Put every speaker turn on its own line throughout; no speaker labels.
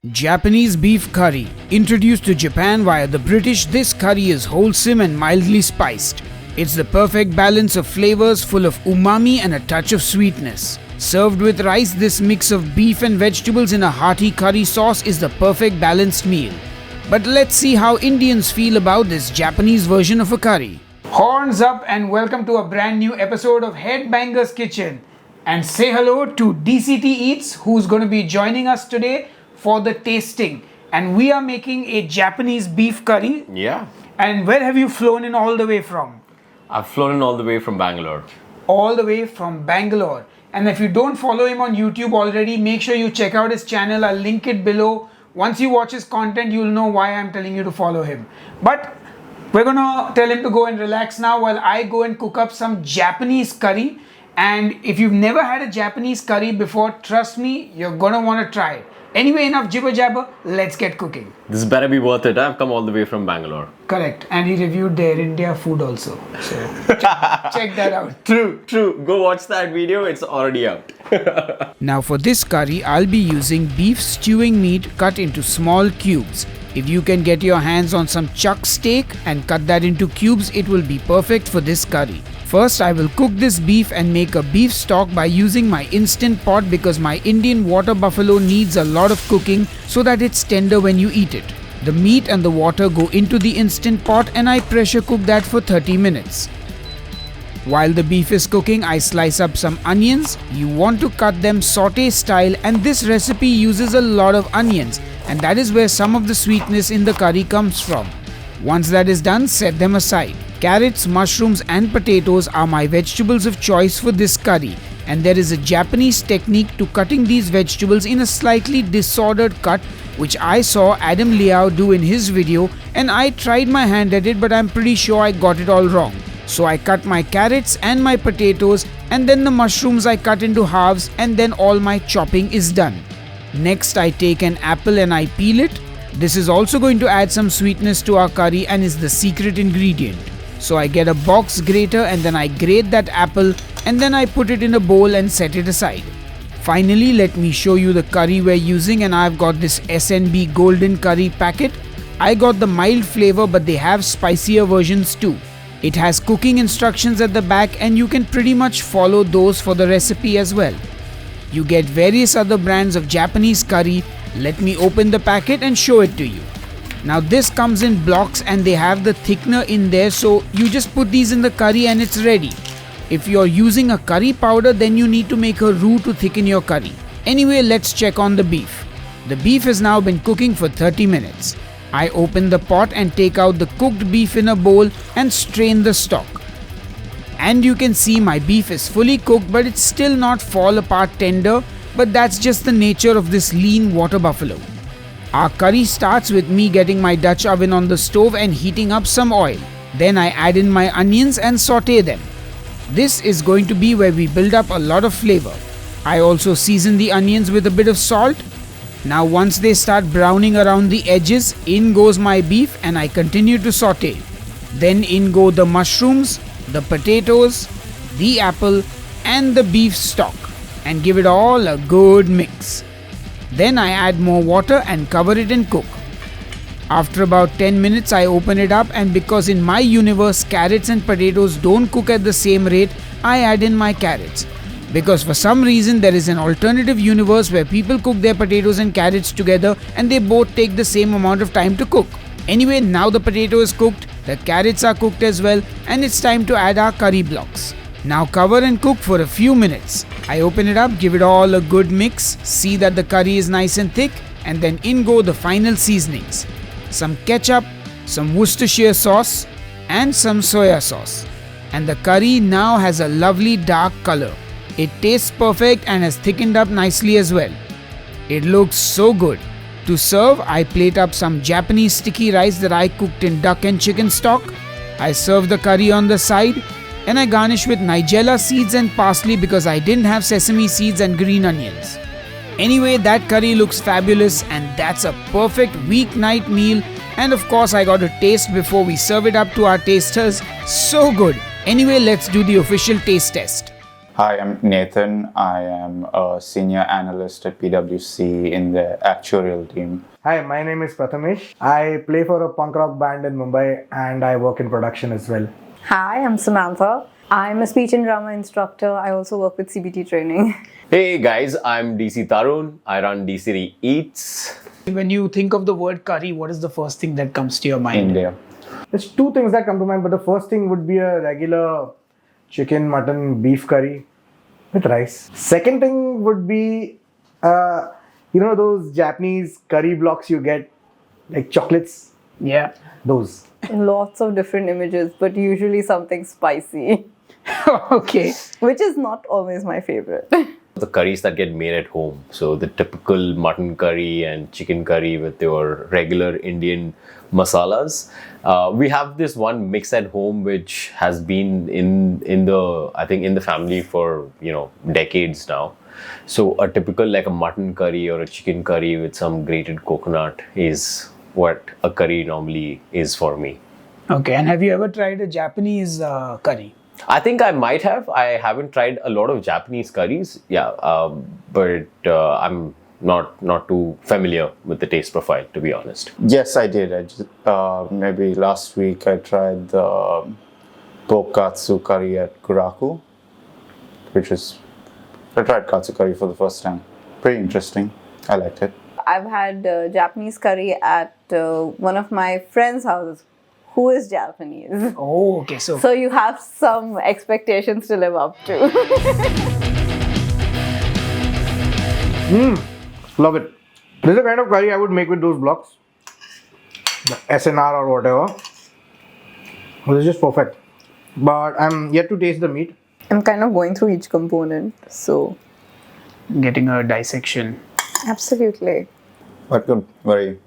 Japanese beef curry. Introduced to Japan via the British, this curry is wholesome and mildly spiced. It's the perfect balance of flavors full of umami and a touch of sweetness. Served with rice, this mix of beef and vegetables in a hearty curry sauce is the perfect balanced meal. But let's see how Indians feel about this Japanese version of a curry. Horns up and welcome to a brand new episode of Headbangers Kitchen. And say hello to DCT Eats, who's going to be joining us today for the tasting. And we are making a Japanese beef curry.
Yeah.
And where have you flown in all the way from?
I've flown in all the way from Bangalore.
All the way from Bangalore. And if you don't follow him on YouTube already, make sure you check out his channel. I'll link it below. Once you watch his content, you'll know why I'm telling you to follow him. But we're gonna tell him to go and relax now while I go and cook up some Japanese curry. And if you've never had a Japanese curry before, trust me, you're gonna wanna try it. Anyway, enough jibber jabber, let's get cooking.
This better be worth it. I've come all the way from Bangalore.
Correct. And he reviewed their India food also. So check that out.
True. Go watch that video. It's already out.
Now for this curry, I'll be using beef stewing meat cut into small cubes. If you can get your hands on some chuck steak and cut that into cubes, it will be perfect for this curry. First, I will cook this beef and make a beef stock by using my instant pot because my Indian water buffalo needs a lot of cooking so that it's tender when you eat it. The meat and the water go into the instant pot and I pressure cook that for 30 minutes. While the beef is cooking, I slice up some onions. You want to cut them saute style, and this recipe uses a lot of onions, and that is where some of the sweetness in the curry comes from. Once that is done, set them aside. Carrots, mushrooms and potatoes are my vegetables of choice for this curry, and there is a Japanese technique to cutting these vegetables in a slightly disordered cut which I saw Adam Liao do in his video, and I tried my hand at it, but I'm pretty sure I got it all wrong. So I cut my carrots and my potatoes, and then the mushrooms I cut into halves, and then all my chopping is done. Next I take an apple and I peel it. This is also going to add some sweetness to our curry and is the secret ingredient. So I get a box grater and then I grate that apple and then I put it in a bowl and set it aside. Finally, let me show you the curry we're using, and I've got this SNB golden curry packet. I got the mild flavor, but they have spicier versions too. It has cooking instructions at the back and you can pretty much follow those for the recipe as well. You get various other brands of Japanese curry. Let me open the packet and show it to you. Now this comes in blocks and they have the thickener in there, so you just put these in the curry and it's ready. If you're using a curry powder, then you need to make a roux to thicken your curry. Anyway, let's check on the beef. The beef has now been cooking for 30 minutes. I open the pot and take out the cooked beef in a bowl and strain the stock. And you can see my beef is fully cooked, but it's still not fall apart tender, but that's just the nature of this lean water buffalo. Our curry starts with me getting my Dutch oven on the stove and heating up some oil. Then I add in my onions and saute them. This is going to be where we build up a lot of flavor. I also season the onions with a bit of salt. Now once they start browning around the edges, in goes my beef and I continue to saute. Then in go the mushrooms, the potatoes, the apple and the beef stock, and give it all a good mix. Then I add more water and cover it and cook. After about 10 minutes I open it up, and because in my universe carrots and potatoes don't cook at the same rate, I add in my carrots. Because for some reason there is an alternative universe where people cook their potatoes and carrots together and they both take the same amount of time to cook. Anyway, now the potato is cooked, the carrots are cooked as well, and it's time to add our curry blocks. Now cover and cook for a few minutes. I open it up, give it all a good mix, see that the curry is nice and thick, and then in go the final seasonings. Some ketchup, some Worcestershire sauce, and some soya sauce. And the curry now has a lovely dark color. It tastes perfect and has thickened up nicely as well. It looks so good. To serve, I plate up some Japanese sticky rice that I cooked in duck and chicken stock. I serve the curry on the side, and I garnish with nigella seeds and parsley because I didn't have sesame seeds and green onions. Anyway, that curry looks fabulous, and that's a perfect weeknight meal. And of course, I got a taste before we serve it up to our tasters. So good. Anyway, let's do the official taste test.
Hi, I'm Nathan. I am a senior analyst at PwC in the actuarial team.
Hi, my name is Prathamesh. I play for a punk rock band in Mumbai and I work in production as well.
Hi, I'm Samantha. I'm a speech and drama instructor. I also work with CBT training.
Hey guys, I'm DC Tarun. I run DCT Eats.
When you think of the word curry, what is the first thing that comes to your mind?
India.
There's two things that come to mind, but the first thing would be a regular chicken, mutton, beef curry with rice. Second thing would be, those Japanese curry blocks you get, like chocolates,
Yeah.
those.
Lots of different images, but usually something spicy,
Okay.
which is not always my favorite.
The curries that get made at home. So the typical mutton curry and chicken curry with your regular Indian masalas. We have this one mix at home which has been in the family for decades now. So a typical like a mutton curry or a chicken curry with some grated coconut is what a curry normally is for me.
Okay. And have you ever tried a Japanese curry?
I think I might have. I haven't tried a lot of Japanese curries, but I'm not too familiar with the taste profile, to be honest.
Yes, I did. Maybe last week I tried the Tokatsu curry at Kuraku, I tried katsu curry for the first time. Pretty interesting. I liked it.
I've had Japanese curry at one of my friends' houses who is Japanese.
Oh, okay.
So you have some expectations to live up to.
Love it. This is the kind of curry I would make with those blocks. The SNR or whatever. This is just perfect. But I'm yet to taste the meat.
I'm kind of going through each component, so
getting a dissection.
absolutely.
But good. Very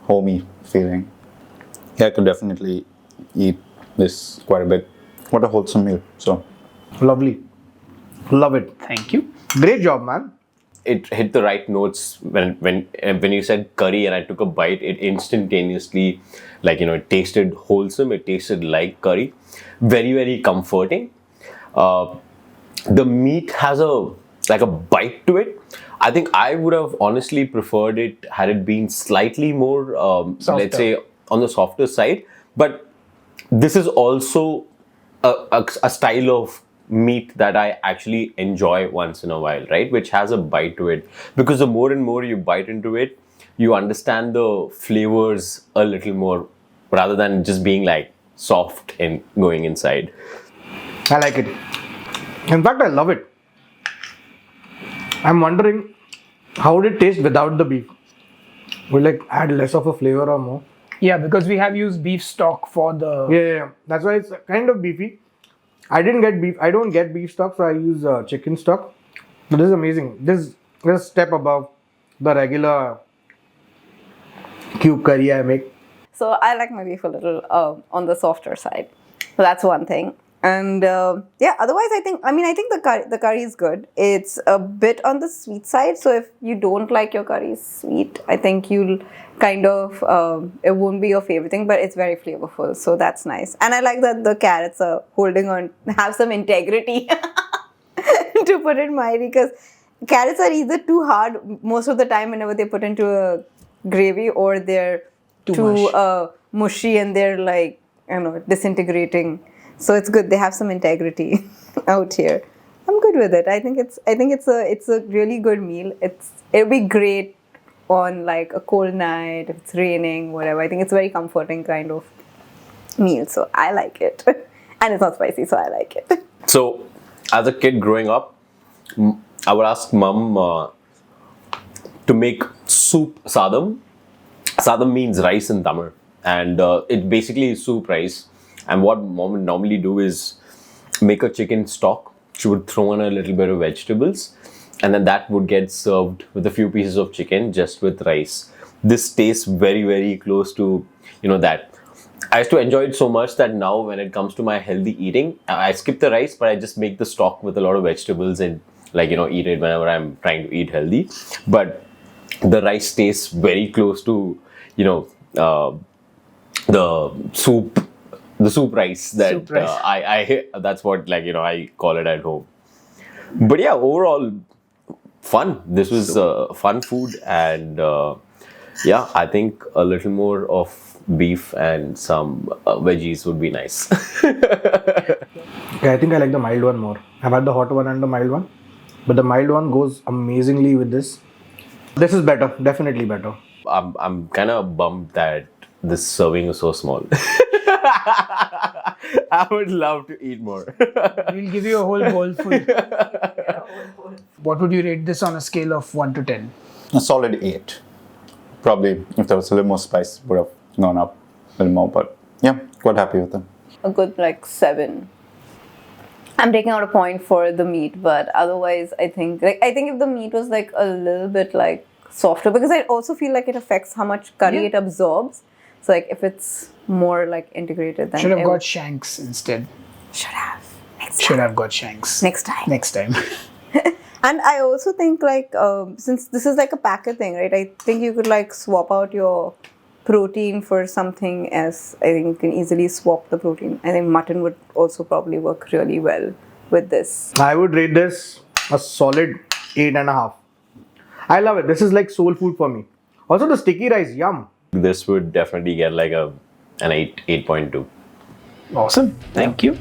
homey feeling. Yeah, I could definitely eat this quite a bit. What a wholesome meal. So,
Lovely. Love it.
Thank you.
Great job, man.
It hit the right notes when you said curry and I took a bite. It instantaneously, it tasted wholesome. It tasted like curry, very very comforting. The meat has a bite to it. I think I would have honestly preferred it had it been slightly more, let's say, on the softer side. But this is also a style of meat that I actually enjoy once in a while, right? Which has a bite to it. Because the more and more you bite into it, you understand the flavors a little more rather than just being like soft and going inside.
I like it. In fact, I love it. I'm wondering how would it taste without the beef? Will it add less of a flavor or more?
Yeah, because we have used beef stock for the.
Yeah. That's why it's kind of beefy. I don't get beef stock, so I use chicken stock. But this is amazing. This is a step above the regular cube curry I make.
So I like my beef a little on the softer side. So that's one thing. And otherwise I think the curry is good. It's a bit on the sweet side. So if you don't like your curry sweet, I think you'll kind of, it won't be your favorite thing, but it's very flavorful. So that's nice. And I like that the carrots are have some integrity to put it mildly, because carrots are either too hard most of the time whenever they put into a gravy, or they're too mushy and they're disintegrating. So it's good they have some integrity out here. I'm good with it. I think it's a really good meal. It'll be great on like a cold night, if it's raining, whatever. I think it's a very comforting kind of meal. So I like it. And it's not spicy, so I like it.
So, as a kid growing up, I would ask mom to make soup sadam. Sadam means rice in Tamil, and it basically is soup rice. And what mom would normally do is make a chicken stock. She would throw in a little bit of vegetables, and then that would get served with a few pieces of chicken just with rice. This tastes very, very close to, that. I used to enjoy it so much that now when it comes to my healthy eating, I skip the rice, but I just make the stock with a lot of vegetables and eat it whenever I'm trying to eat healthy. But the rice tastes very close to, the soup the soup rice that
Soup rice.
I that's what I call it at home. But yeah, overall fun. This was fun food, and yeah, I think a little more of beef and some veggies would be nice.
Yeah, I think I like the mild one more. I've had the hot one and the mild one, but the mild one goes amazingly with this. This is better, definitely better.
I'm kind of bummed that this serving is so small. I would love to eat more.
We'll give you a whole bowl full. What would you rate this on a scale of 1 to 10?
A solid 8. Probably if there was a little more spice, would have gone up a little more. But yeah, quite happy with them.
A good 7. I'm taking out a point for the meat, but otherwise I think if the meat was a little bit softer, because I also feel like it affects how much curry it absorbs. So if it's more integrated, then
Should have got shanks instead.
should have
Should have got shanks.
next time.
Next time.
And I also think since this is a packet thing, right? I think you could swap out your protein for something else. I think you can easily swap the protein. I think mutton would also probably work really well with this.
I would rate this a solid 8.5. I love it. This is soul food for me. Also the sticky rice, yum.
This would definitely get an 8.2.
Awesome. Thank you.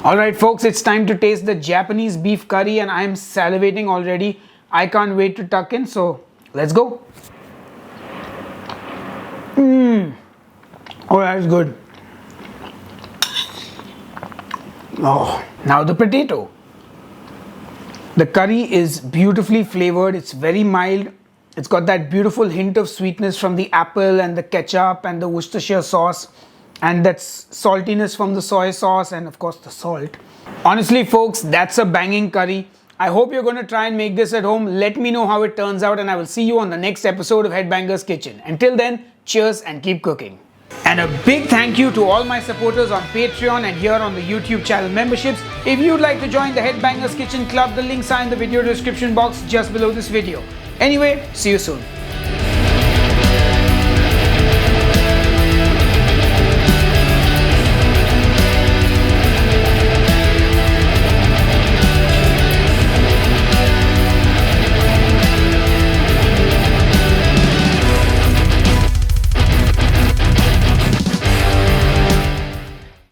Alright folks, it's time to taste the Japanese beef curry and I'm salivating already. I can't wait to tuck in, so let's go. Oh, that's good. Oh, now the potato. The curry is beautifully flavored. It's very mild. It's got that beautiful hint of sweetness from the apple and the ketchup and the Worcestershire sauce, and that saltiness from the soy sauce and of course the salt. Honestly folks, that's a banging curry. I hope you're going to try and make this at home. Let me know how it turns out and I will see you on the next episode of Headbangers Kitchen. Until then, cheers and keep cooking. And a big thank you to all my supporters on Patreon and here on the YouTube channel memberships. If you'd like to join the Headbangers Kitchen Club, the links are in the video description box just below this video. Anyway, see you soon.